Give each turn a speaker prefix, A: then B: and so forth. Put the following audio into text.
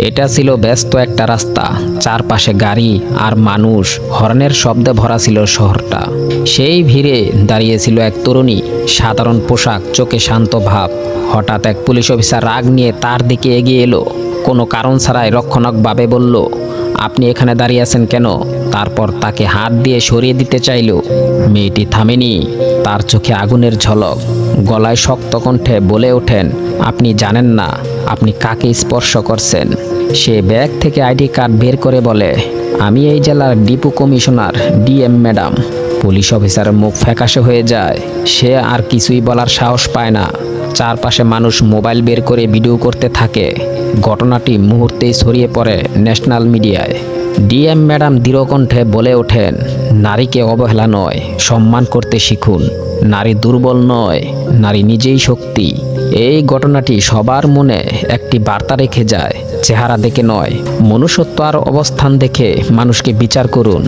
A: এটা ছিল ব্যস্ত একটা রাস্তা, চারপাশে গাড়ি আর মানুষ, হর্নের শব্দে ভরা ছিল শহরটা। সেই ভিড়ে দাঁড়িয়েছিল এক তরুণী, সাধারণ পোশাক, চোখে শান্ত ভাব। হঠাৎ এক পুলিশ অফিসার রাগ নিয়ে তার দিকে এগিয়ে এলো, কোনো কারণ ছাড়াই রক্ষণাত্মকভাবে বলল, আপনি এখানে দাঁড়িয়ে আছেন কেন? তারপর তাকে হাত দিয়ে সরিয়ে দিতে চাইল। মেয়েটি থামেনি, তার চোখে আগুনের ঝলক, গলায় শক্ত কণ্ঠে বলে ওঠেন, আপনি জানেন না আপনি কাকে স্পর্শ করছেন। সে ব্যাগ থেকে আইডি কার্ড বের করে বলে, আমি এই জেলার depot commissioner DM madam. Police অফিসারের মুখ ফ্যাকাশে হয়ে যায়, সে আর কিছুই বলার সাহস পায় না। চারপাশে মানুষ মোবাইল বের করে ভিডিও করতে থাকে। ঘটনাটি মুহূর্তেই ছড়িয়ে পড়ে ন্যাশনাল মিডিয়ায়। ডিএম ম্যাডাম দৃঢ়কণ্ঠে বলে ওঠেন, নারীকে অবহেলা নয়, সম্মান করতে শিখুন। নারী দুর্বল নয়, নারী নিজেই শক্তি। এই ঘটনাটি সবার মনে একটি বার্তা রেখে যায়, চেহারা দেখে নয়, মনুষ্যত্ব আর অবস্থান দেখে মানুষকে বিচার করুন।